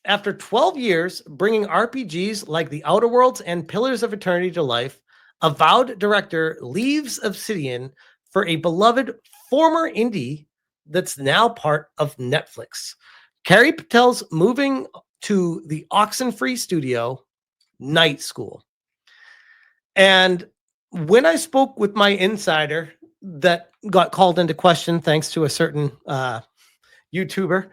After 12 years bringing RPGs like The Outer Worlds and Pillars of Eternity to life, Avowed director leaves Obsidian for a beloved former indie that's now part of Netflix. Carrie Patel's moving to the Oxenfree studio, Night School. And when I spoke with my insider that got called into question thanks to a certain YouTuber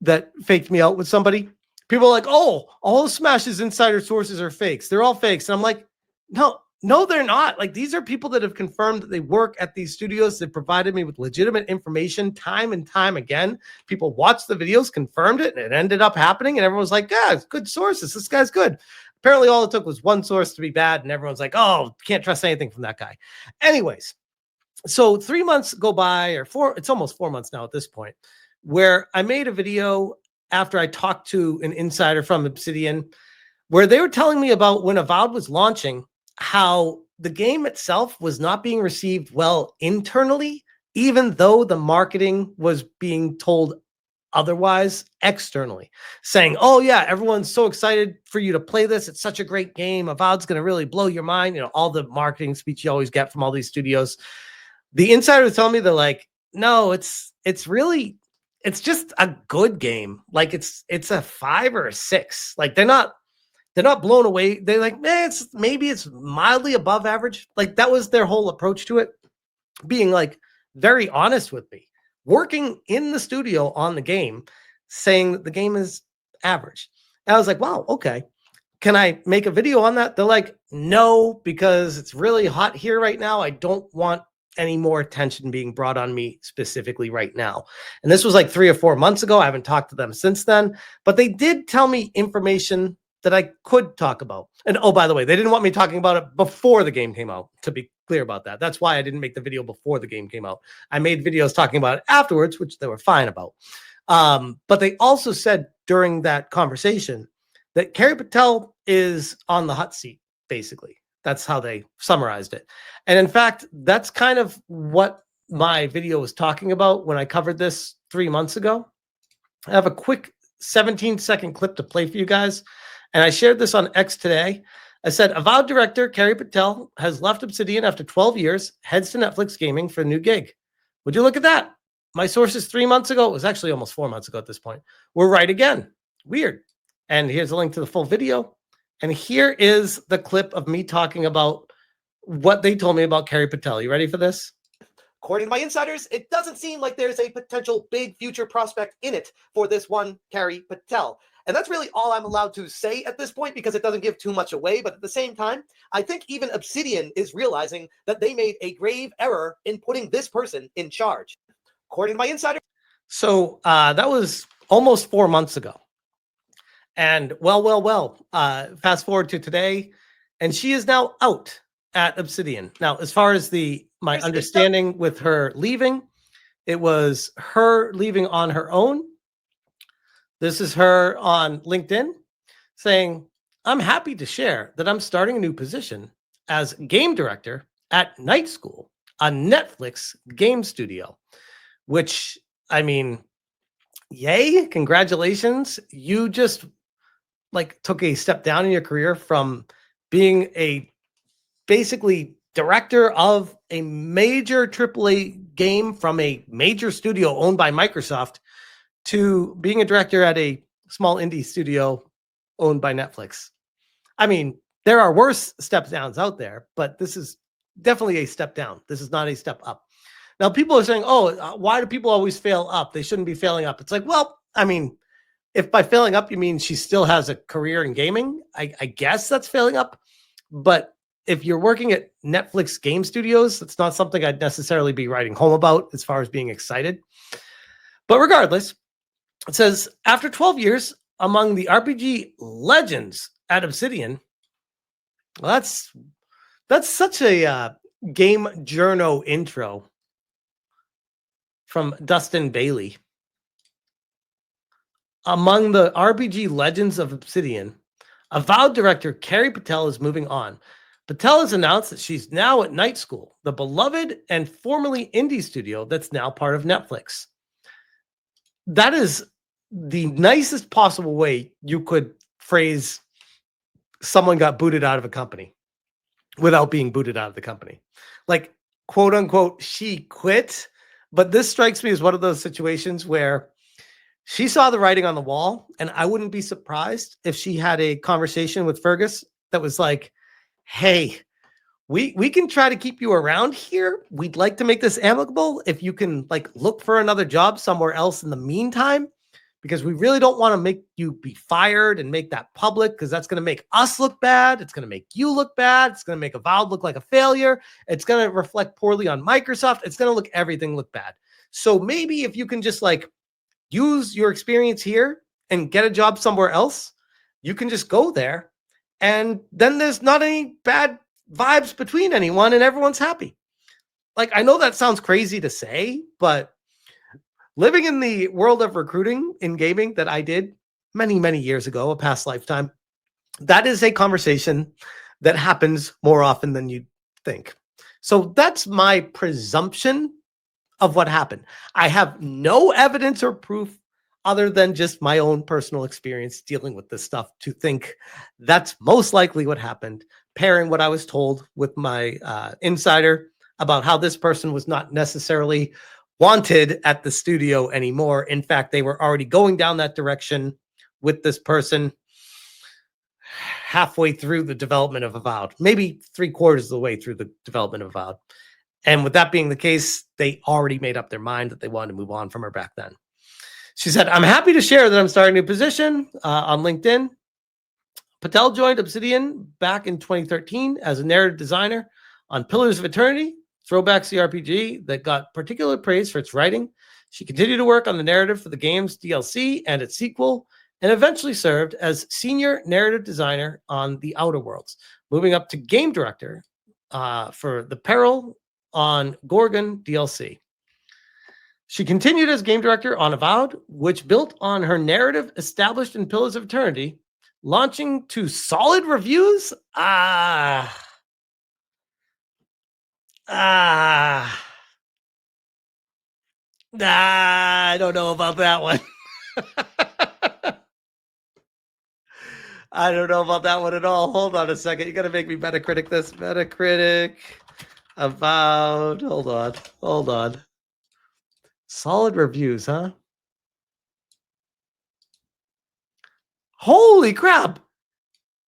that faked me out with somebody, people are like, oh, all of Smash's insider sources are fakes. They're all fakes. And I'm like, no, they're not. Like, these are people that have confirmed that they work at these studios that provided me with legitimate information time and time again. People watched the videos, confirmed it, and it ended up happening. And everyone was like, yeah, it's good sources. This guy's good. Apparently, all it took was one source to be bad. And everyone's like, oh, can't trust anything from that guy. Anyways, so 3 months go by, or it's almost 4 months now at this point, where I made a video after I talked to an insider from Obsidian, where they were telling me about when Avowed was launching, how the game itself was not being received well internally, even though the marketing was being told otherwise externally, saying, oh yeah, everyone's so excited for you to play this. It's such a great game. Avowed's going to really blow your mind. You know, all the marketing speech you always get from all these studios. The insider was telling me, they're like, no, it's just a good game. Like it's a 5 or a 6. Like they're not blown away. They're like, man, maybe it's mildly above average. Like that was their whole approach to it, being like very honest with me, working in the studio on the game, saying that the game is average. And I was like, wow, okay. Can I make a video on that? They're like, no, because it's really hot here right now. I don't want any more attention being brought on me specifically right now. And this was like 3 or 4 months ago. I haven't talked to them since then, but they did tell me information that I could talk about. And oh, by the way, they didn't want me talking about it before the game came out, to be clear about that. That's why I didn't make the video before the game came out. I made videos talking about it afterwards, which they were fine about. But they also said during that conversation that Carrie Patel is on the hot seat, basically. That's how they summarized it. And in fact, that's kind of what my video was talking about when I covered this 3 months ago. I have a quick 17-second clip to play for you guys. And I shared this on X today. I said, Avowed director Carrie Patel has left Obsidian after 12 years, heads to Netflix Gaming for a new gig. Would you look at that? My sources 3 months ago, it was actually almost 4 months ago at this point, were right again. Weird. And here's a link to the full video. And here is the clip of me talking about what they told me about Carrie Patel. You ready for this? According to my insiders, it doesn't seem like there's a potential big future prospect in it for this one Carrie Patel. And that's really all I'm allowed to say at this point because it doesn't give too much away. But at the same time, I think even Obsidian is realizing that they made a grave error in putting this person in charge. According to my insider. So that was almost 4 months ago. And well, fast forward to today, and she is now out at Obsidian. Now, as far as my understanding with her leaving, it was her leaving on her own. This is her on LinkedIn saying, I'm happy to share that I'm starting a new position as game director at Night School, a Netflix game studio, which, I mean, yay, congratulations. You just took a step down in your career from being a basically director of a major AAA game from a major studio owned by Microsoft to being a director at a small indie studio owned by Netflix. I mean, there are worse step downs out there, but this is definitely a step down. This is not a step up. Now, people are saying, oh, why do people always fail up? They shouldn't be failing up. It's like, well, I mean, if by failing up, you mean she still has a career in gaming, I guess that's failing up. But if you're working at Netflix game studios, that's not something I'd necessarily be writing home about as far as being excited. But regardless, it says, after 12 years among the RPG legends at Obsidian, well, that's such a game journo intro from Dustin Bailey. Among the RPG legends of Obsidian, Avowed director Carrie Patel is moving on. Patel has announced that she's now at Night School, the beloved and formerly indie studio that's now part of Netflix. That is the nicest possible way you could phrase someone got booted out of a company without being booted out of the company. Like, quote unquote, she quit. But this strikes me as one of those situations where she saw the writing on the wall, and I wouldn't be surprised if she had a conversation with Fergus that was like, hey, we can try to keep you around here. We'd like to make this amicable if you can like look for another job somewhere else in the meantime, because we really don't want to make you be fired and make that public, because that's going to make us look bad. It's going to make you look bad. It's going to make Avowed look like a failure. It's going to reflect poorly on Microsoft. It's going to look everything look bad. So maybe if you can just like use your experience here and get a job somewhere else, you can just go there. And then there's not any bad vibes between anyone and everyone's happy. Like, I know that sounds crazy to say, but living in the world of recruiting in gaming that I did many, many years ago, a past lifetime, that is a conversation that happens more often than you think. So that's my presumption of what happened. I have no evidence or proof other than just my own personal experience dealing with this stuff to think that's most likely what happened, pairing what I was told with my insider about how this person was not necessarily wanted at the studio anymore. In fact, they were already going down that direction with this person halfway through the development of Avowed, maybe 3/4 of the way through the development of Avowed. And with that being the case, they already made up their mind that they wanted to move on from her back then. She said, I'm happy to share that I'm starting a new position on LinkedIn. Patel joined Obsidian back in 2013 as a narrative designer on Pillars of Eternity, throwback CRPG that got particular praise for its writing. She continued to work on the narrative for the game's DLC and its sequel, and eventually served as senior narrative designer on the Outer Worlds, moving up to game director for the Peril on Gorgon DLC. She continued as game director on Avowed, which built on her narrative established in Pillars of Eternity, launching to solid reviews. I don't know about that one. I don't know about that one at all. Hold on a second. You got to make me Metacritic this. Metacritic. Avowed. Hold on. Solid reviews, huh? Holy crap.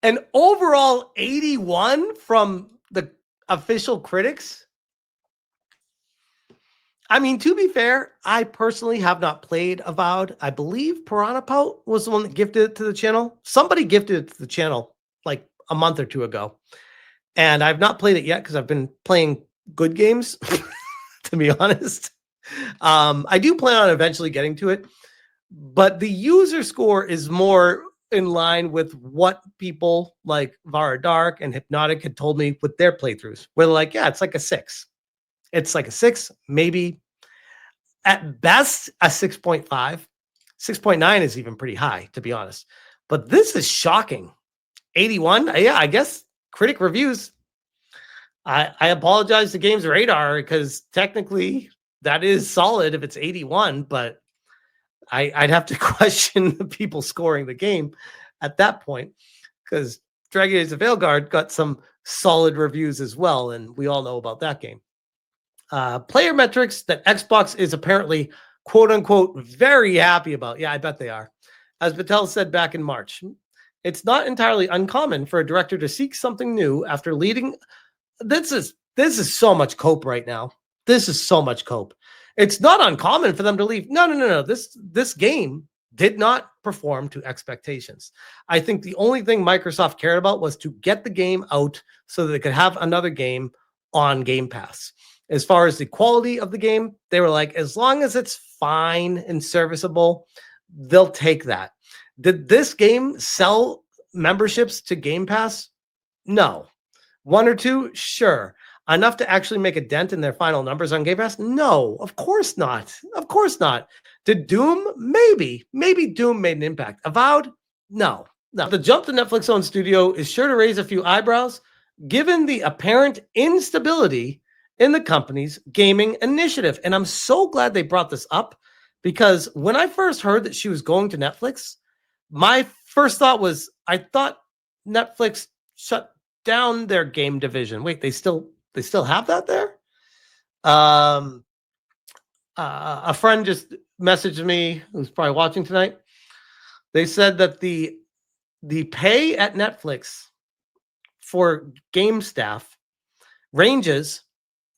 An overall 81 from the official critics. I mean, to be fair, I personally have not played Avowed. I believe Piranha Pout was the one that gifted it to the channel. Somebody gifted it to the channel like a month or two ago. And I've not played it yet because I've been playing good games, to be honest. I do plan on eventually getting to it. But the user score is more in line with what people like Vara Dark and Hypnotic had told me with their playthroughs, where they're like, yeah, it's like a 6. It's like a 6, maybe at best a 6.5. 6.9 is even pretty high, to be honest. But this is shocking. 81. Yeah, I guess critic reviews. I apologize to Games Radar because technically that is solid if it's 81, but I'd have to question the people scoring the game at that point, because Dragon Age of Veilguard got some solid reviews as well, and we all know about that game. Player metrics that Xbox is apparently, quote unquote, very happy about. Yeah, I bet they are. As Patel said back in March, it's not entirely uncommon for a director to seek something new after leading. This is so much cope right now. This is so much cope. It's not uncommon for them to leave. No. This game did not perform to expectations. I think the only thing Microsoft cared about was to get the game out so that they could have another game on Game Pass. As far as the quality of the game, they were like, as long as it's fine and serviceable, they'll take that. Did this game sell memberships to Game Pass? No. 1 or 2? Sure. Enough to actually make a dent in their final numbers on Game Pass? No, of course not. Of course not. Did Doom? Maybe. Maybe Doom made an impact. Avowed? No. The jump to Netflix-owned studio is sure to raise a few eyebrows, given the apparent instability in the company's gaming initiative. And I'm so glad they brought this up, because when I first heard that she was going to Netflix, my first thought was, I thought Netflix shut down their game division. Wait, they still have that there? A friend just messaged me, who's probably watching tonight. They said that the pay at Netflix for game staff ranges,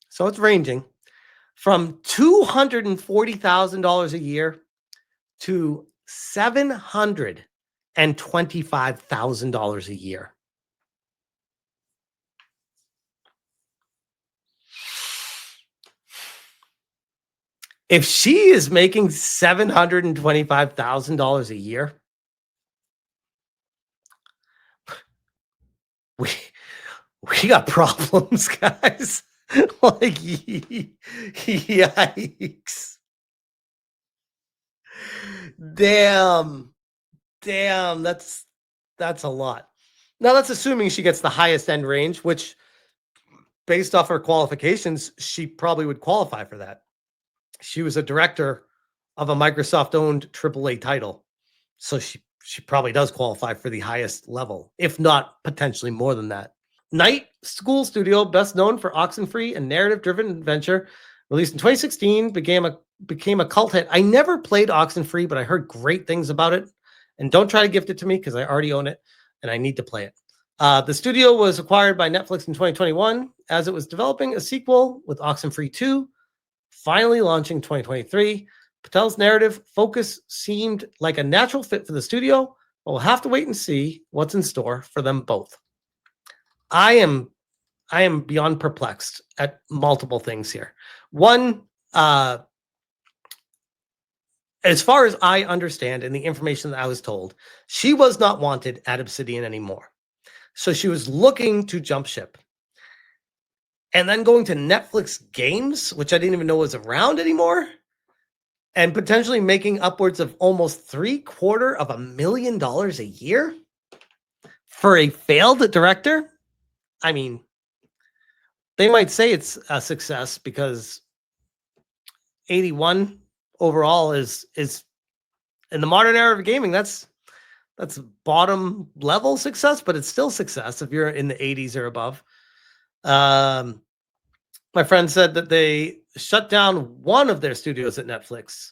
so it's ranging from $240,000 a year to $725,000 a year. If she is making $725,000 a year, we got problems, guys. Like, yikes. Damn, that's a lot. Now that's assuming she gets the highest end range, which based off her qualifications, she probably would qualify for that. She was a director of a Microsoft-owned AAA title, so she probably does qualify for the highest level, if not potentially more than that. Night School Studio, best known for Oxenfree and narrative-driven adventure, released in 2016, became a cult hit. I never played Oxenfree, but I heard great things about it. And don't try to gift it to me because I already own it and I need to play it. The studio was acquired by Netflix in 2021 as it was developing a sequel with Oxenfree 2, finally launching 2023. Patel's narrative focus seemed like a natural fit for the studio, but we'll have to wait and see what's in store for them both. I am beyond perplexed at multiple things here. One, as far as I understand and the information that I was told, she was not wanted at Obsidian anymore. So she was looking to jump ship. And then going to Netflix Games, which I didn't even know was around anymore, and potentially making upwards of almost $750,000 a year for a failed director. I mean, they might say it's a success because 81 overall is in the modern era of gaming. That's bottom level success, but it's still success if you're in the 80s or above. My friend said that they shut down one of their studios at Netflix,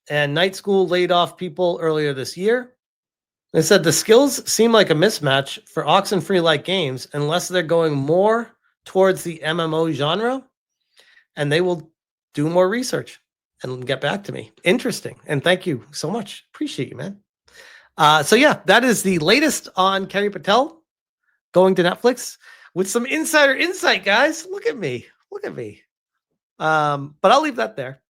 and Night School laid off people earlier this year. They said the skills seem like a mismatch for Oxenfree-like games unless they're going more towards the MMO genre, and they will do more research and get back to me. Interesting. And thank you so much. Appreciate you, man. So yeah, that is the latest on Carrie Patel going to Netflix with some insider insight, guys. Look at me. But I'll leave that there.